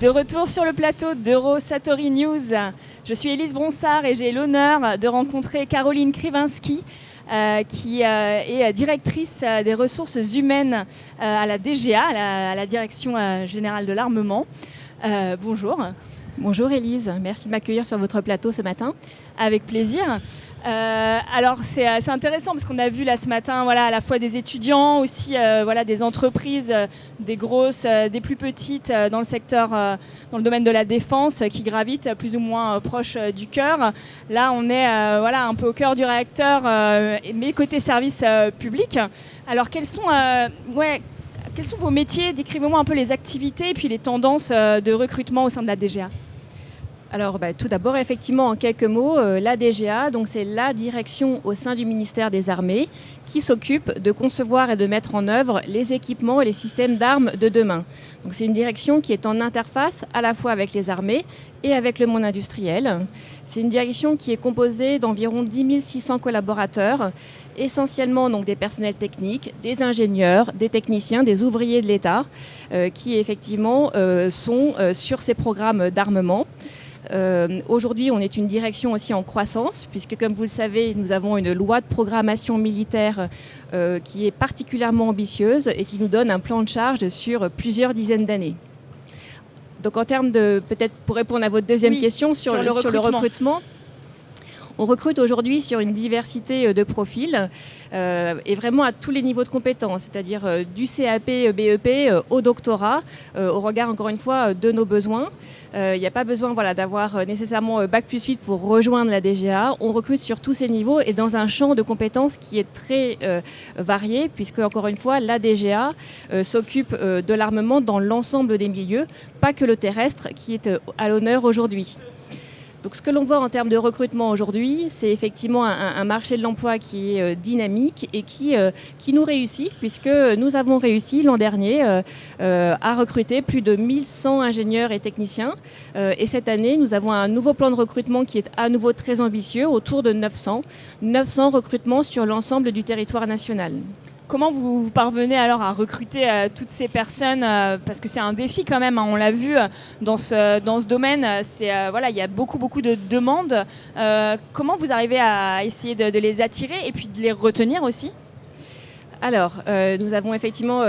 De retour sur le plateau d'Eurosatori News, je suis Élise Bronsard et j'ai l'honneur de rencontrer Caroline Krivinski, qui est directrice des ressources humaines à la DGA, à la Direction Générale de l'Armement. Bonjour. Bonjour Élise, merci de m'accueillir sur votre plateau ce matin. Avec plaisir. Alors c'est intéressant parce qu'on a vu là ce matin à la fois des étudiants, aussi des entreprises, des grosses, des plus petites dans le secteur, dans le domaine de la défense qui gravitent plus ou moins proche du cœur. Là on est un peu au cœur du réacteur, mais côté service public. Alors quels sont vos métiers? Décrivez-moi un peu les activités et puis les tendances de recrutement au sein de la DGA. Alors tout d'abord, effectivement, en quelques mots, la DGA, donc c'est la direction au sein du ministère des Armées qui s'occupe de concevoir et de mettre en œuvre les équipements et les systèmes d'armes de demain. Donc c'est une direction qui est en interface à la fois avec les armées et avec le monde industriel. C'est une direction qui est composée d'environ 10 600 collaborateurs, essentiellement donc des personnels techniques, des ingénieurs, des techniciens, des ouvriers de l'État, qui effectivement sont sur ces programmes d'armement. Aujourd'hui, on est une direction aussi en croissance, puisque comme vous le savez, nous avons une loi de programmation militaire qui est particulièrement ambitieuse et qui nous donne un plan de charge sur plusieurs dizaines d'années. Donc en termes de, peut-être pour répondre à votre deuxième question sur le recrutement, on recrute aujourd'hui sur une diversité de profils et vraiment à tous les niveaux de compétences, c'est-à-dire du CAP, BEP au doctorat, au regard encore une fois de nos besoins. Il n'y a pas besoin d'avoir nécessairement Bac+8 pour rejoindre la DGA. On recrute sur tous ces niveaux et dans un champ de compétences qui est très varié, puisque encore une fois, la DGA s'occupe de l'armement dans l'ensemble des milieux, pas que le terrestre qui est à l'honneur aujourd'hui. Donc ce que l'on voit en termes de recrutement aujourd'hui, c'est effectivement un marché de l'emploi qui est dynamique et qui nous réussit, puisque nous avons réussi l'an dernier à recruter plus de 1100 ingénieurs et techniciens. Et cette année, nous avons un nouveau plan de recrutement qui est à nouveau très ambitieux, autour de 900 recrutements sur l'ensemble du territoire national. Comment vous parvenez alors à recruter toutes ces personnes parce que c'est un défi quand même, hein, on l'a vu dans ce domaine, il y a beaucoup de demandes. Comment vous arrivez à essayer de les attirer et puis de les retenir aussi ? Alors, nous avons effectivement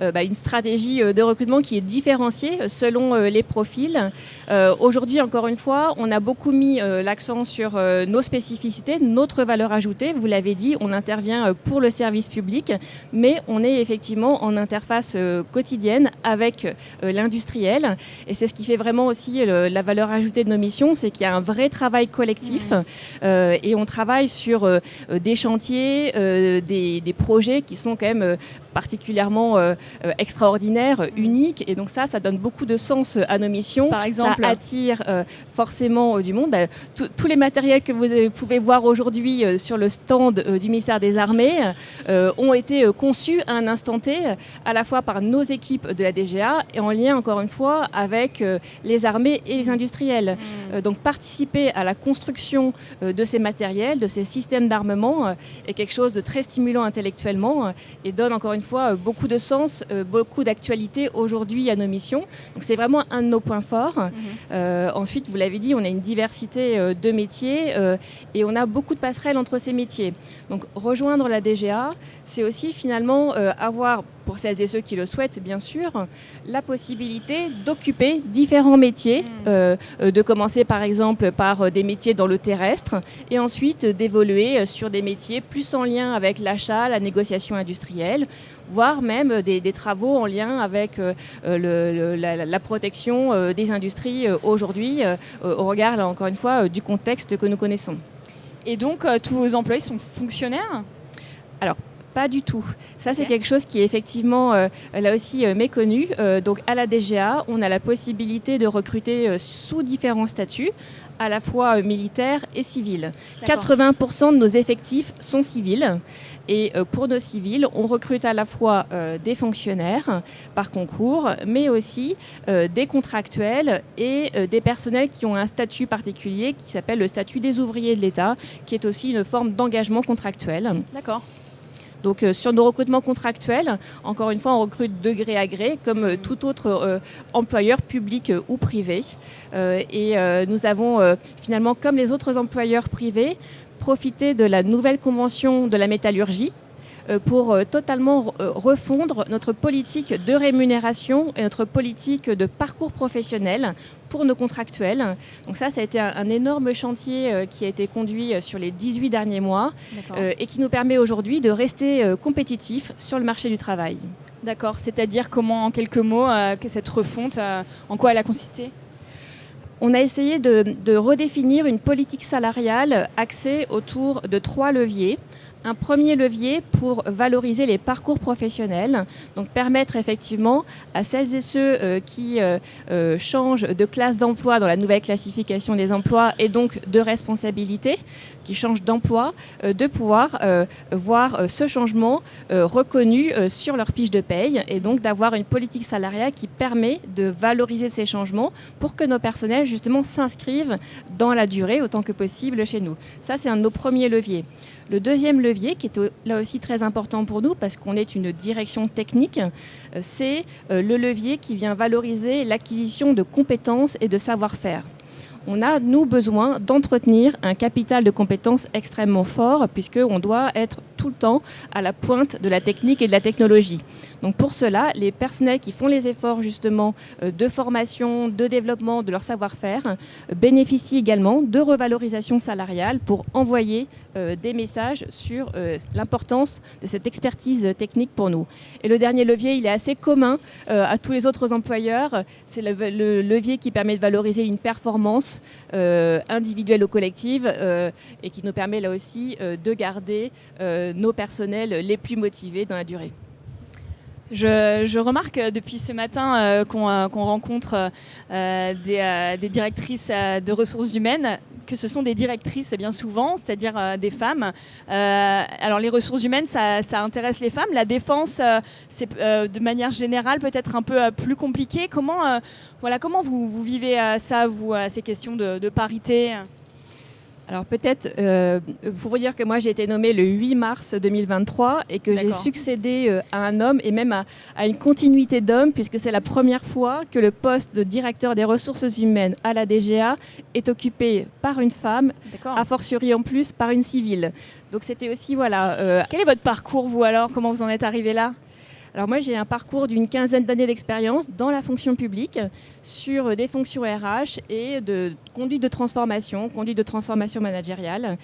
une stratégie de recrutement qui est différenciée selon les profils. Aujourd'hui, encore une fois, on a beaucoup mis l'accent sur nos spécificités, notre valeur ajoutée. Vous l'avez dit, on intervient pour le service public, mais on est effectivement en interface quotidienne avec l'industriel. Et c'est ce qui fait vraiment aussi la valeur ajoutée de nos missions, c'est qu'il y a un vrai travail collectif et on travaille sur des chantiers, des projets qui sont quand même particulièrement extraordinaires, uniques. Et donc ça donne beaucoup de sens à nos missions. Par exemple, ça attire forcément du monde. Tous les matériels que vous pouvez voir aujourd'hui sur le stand du ministère des Armées ont été conçus à un instant T, à la fois par nos équipes de la DGA et en lien, encore une fois, avec les armées et les industriels. Donc participer à la construction de ces matériels, de ces systèmes d'armement est quelque chose de très stimulant intellectuellement et donne encore une fois beaucoup de sens, beaucoup d'actualité aujourd'hui à nos missions. Donc c'est vraiment un de nos points forts. Ensuite, vous l'avez dit, on a une diversité de métiers et on a beaucoup de passerelles entre ces métiers. Donc rejoindre la DGA, c'est aussi finalement avoir, pour celles et ceux qui le souhaitent bien sûr, la possibilité d'occuper différents métiers, de commencer par exemple par des métiers dans le terrestre et ensuite d'évoluer sur des métiers plus en lien avec l'achat, la négociation industrielle, voire même des travaux en lien avec la protection des industries aujourd'hui, au regard, là, encore une fois, du contexte que nous connaissons. Et donc, tous vos employés sont fonctionnaires ? Alors, pas du tout. Ça, c'est quelque chose qui est effectivement, là aussi, méconnu. Donc, à la DGA, on a la possibilité de recruter sous différents statuts, à la fois militaires et civils. 80% de nos effectifs sont civils. Et pour nos civils, on recrute à la fois des fonctionnaires par concours, mais aussi des contractuels et des personnels qui ont un statut particulier qui s'appelle le statut des ouvriers de l'État, qui est aussi une forme d'engagement contractuel. D'accord. Donc sur nos recrutements contractuels, encore une fois, on recrute de gré à gré, comme tout autre employeur public ou privé. Nous avons finalement, comme les autres employeurs privés, profité de la nouvelle convention de la métallurgie pour totalement refondre notre politique de rémunération et notre politique de parcours professionnel pour nos contractuels. Donc ça a été un énorme chantier qui a été conduit sur les 18 derniers mois et qui nous permet aujourd'hui de rester compétitifs sur le marché du travail. D'accord, c'est-à-dire comment, en quelques mots, que cette refonte, en quoi elle a consisté ? On a essayé de redéfinir une politique salariale axée autour de 3 leviers. Un premier levier pour valoriser les parcours professionnels, donc permettre effectivement à celles et ceux qui changent de classe d'emploi dans la nouvelle classification des emplois et donc de responsabilité, qui changent d'emploi, de pouvoir voir ce changement reconnu sur leur fiche de paye et donc d'avoir une politique salariale qui permet de valoriser ces changements pour que nos personnels justement s'inscrivent dans la durée autant que possible chez nous. Ça, c'est un de nos premiers leviers. Le deuxième levier, qui est là aussi très important pour nous, parce qu'on est une direction technique, c'est le levier qui vient valoriser l'acquisition de compétences et de savoir-faire. On a, nous, besoin d'entretenir un capital de compétences extrêmement fort, puisqu'on doit être tout le temps à la pointe de la technique et de la technologie. Donc pour cela, les personnels qui font les efforts justement de formation, de développement de leur savoir-faire bénéficient également de revalorisation salariale pour envoyer des messages sur l'importance de cette expertise technique pour nous. Et le dernier levier, il est assez commun à tous les autres employeurs. C'est le levier qui permet de valoriser une performance individuelle ou collective et qui nous permet là aussi de garder nos personnels les plus motivés dans la durée. Je remarque depuis ce matin qu'on rencontre des directrices de ressources humaines, que ce sont des directrices bien souvent, c'est-à-dire des femmes. Alors les ressources humaines, ça intéresse les femmes. La défense, c'est de manière générale peut-être un peu plus compliqué. Comment vous vivez ça, vous, ces questions de parité ? Alors peut-être, pour vous dire que moi j'ai été nommée le 8 mars 2023 et que j'ai succédé à un homme et même à une continuité d'hommes, puisque c'est la première fois que le poste de directeur des ressources humaines à la DGA est occupé par une femme, a fortiori en plus par une civile. Donc c'était aussi, voilà... Quel est votre parcours, vous, alors ? Comment vous en êtes arrivé là ? Alors moi, j'ai un parcours d'une quinzaine d'années d'expérience dans la fonction publique sur des fonctions RH et de conduite de transformation managériale.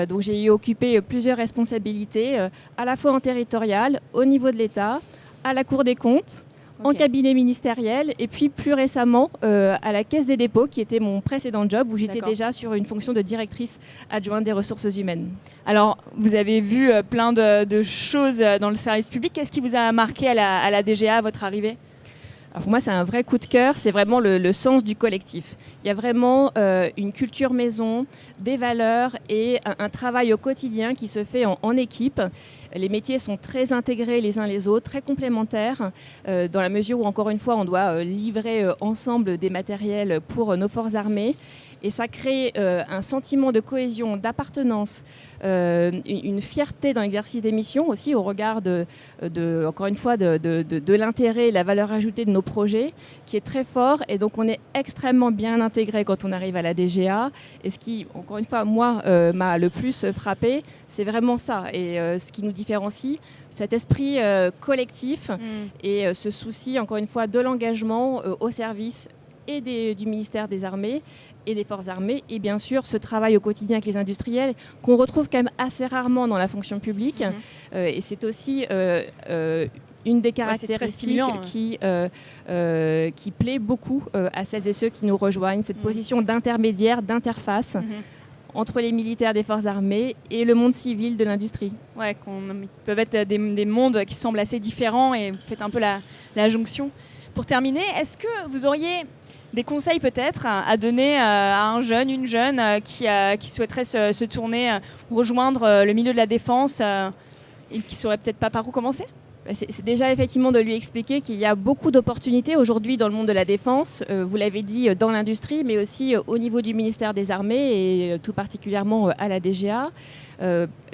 Donc j'ai occupé plusieurs responsabilités, à la fois en territorial, au niveau de l'État, à la Cour des comptes, en cabinet ministériel et puis plus récemment à la Caisse des dépôts, qui était mon précédent job où j'étais déjà sur une fonction de directrice adjointe des ressources humaines. Alors, vous avez vu plein de choses dans le service public. Qu'est-ce qui vous a marqué à la DGA à votre arrivée ? Alors pour moi, c'est un vrai coup de cœur, c'est vraiment le sens du collectif. Il y a vraiment une culture maison, des valeurs et un travail au quotidien qui se fait en équipe. Les métiers sont très intégrés les uns les autres, très complémentaires, dans la mesure où, encore une fois, on doit livrer ensemble des matériels pour nos forces armées. Et ça crée un sentiment de cohésion, d'appartenance, une fierté dans l'exercice des missions aussi au regard encore une fois, de l'intérêt et la valeur ajoutée de nos projets qui est très fort. Et donc on est extrêmement bien intégré quand on arrive à la DGA. Et ce qui, encore une fois, moi, m'a le plus frappé, c'est vraiment ça. Et ce qui nous différencie, cet esprit collectif et ce souci, encore une fois, de l'engagement au service et du ministère des Armées et des Forces armées, et bien sûr ce travail au quotidien avec les industriels qu'on retrouve quand même assez rarement dans la fonction publique. Et c'est aussi une des caractéristiques qui plaît beaucoup à celles et ceux qui nous rejoignent, cette position d'intermédiaire, d'interface entre les militaires des Forces armées et le monde civil de l'industrie. Ouais, peuvent être des mondes qui semblent assez différents et vous faites un peu la jonction. Pour terminer, est-ce que vous auriez des conseils peut-être à donner à un jeune, une jeune qui souhaiterait se tourner ou rejoindre le milieu de la défense et qui ne saurait peut-être pas par où commencer ? C'est déjà effectivement de lui expliquer qu'il y a beaucoup d'opportunités aujourd'hui dans le monde de la défense, vous l'avez dit, dans l'industrie, mais aussi au niveau du ministère des Armées et tout particulièrement à la DGA.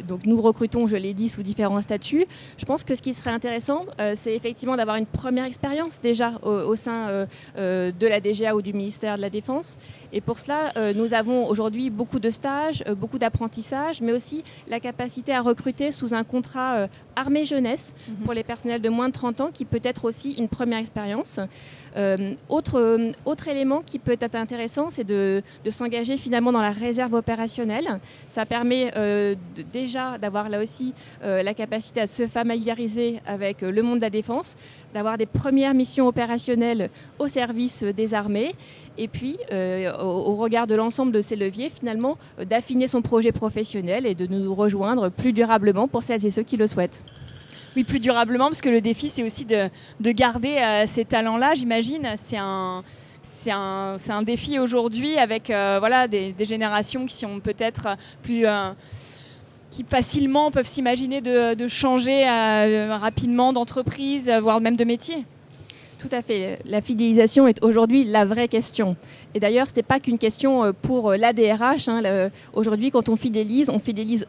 Donc nous recrutons, je l'ai dit, sous différents statuts. Je pense que ce qui serait intéressant, c'est effectivement d'avoir une première expérience déjà au sein de la DGA ou du ministère de la Défense. Et pour cela, nous avons aujourd'hui beaucoup de stages, beaucoup d'apprentissage, mais aussi la capacité à recruter sous un contrat armée-jeunesse pour les personnels de moins de 30 ans, qui peut être aussi une première expérience. Autre élément qui peut être intéressant, c'est de s'engager finalement dans la réserve opérationnelle. Ça permet déjà d'avoir là aussi la capacité à se familiariser avec le monde de la défense, d'avoir des premières missions opérationnelles au service des armées, et puis au regard de l'ensemble de ces leviers, finalement, d'affiner son projet professionnel et de nous rejoindre plus durablement pour celles et ceux qui le souhaitent. Oui, plus durablement, parce que le défi, c'est aussi de garder ces talents-là, j'imagine. C'est un défi aujourd'hui avec voilà, des générations qui sont peut-être plus... qui facilement peuvent s'imaginer de changer rapidement d'entreprise, voire même de métier. Tout à fait. La fidélisation est aujourd'hui la vraie question. Et d'ailleurs, ce n'est pas qu'une question pour l'ADRH. Aujourd'hui, quand on fidélise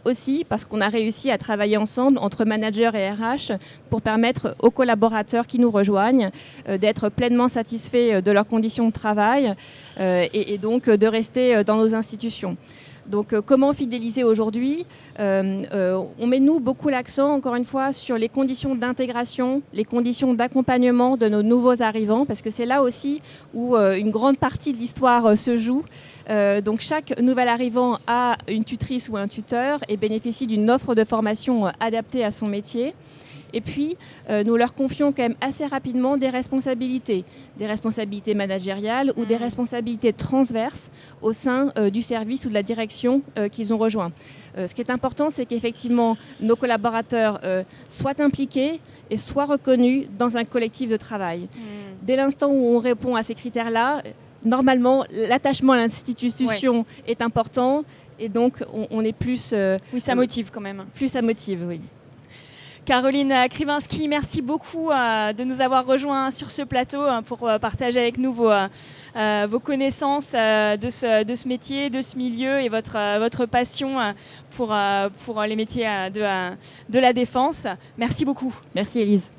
aussi parce qu'on a réussi à travailler ensemble entre managers et RH pour permettre aux collaborateurs qui nous rejoignent d'être pleinement satisfaits de leurs conditions de travail et donc de rester dans nos institutions. Donc comment fidéliser aujourd'hui ? On met nous beaucoup l'accent, encore une fois, sur les conditions d'intégration, les conditions d'accompagnement de nos nouveaux arrivants, parce que c'est là aussi où une grande partie de l'histoire se joue. Donc chaque nouvel arrivant a une tutrice ou un tuteur et bénéficie d'une offre de formation adaptée à son métier. Et puis, nous leur confions quand même assez rapidement des responsabilités managériales ou des responsabilités transverses au sein du service ou de la direction qu'ils ont rejoint. Ce qui est important, c'est qu'effectivement, nos collaborateurs soient impliqués et soient reconnus dans un collectif de travail. Dès l'instant où on répond à ces critères-là, normalement, l'attachement à l'institution est important et donc on est plus... oui, ça motive quand même. Plus ça motive, oui. Caroline Krivinski, merci beaucoup de nous avoir rejoints sur ce plateau pour partager avec nous vos connaissances de ce métier, de ce milieu et votre passion pour les métiers de la défense. Merci beaucoup. Merci Élise.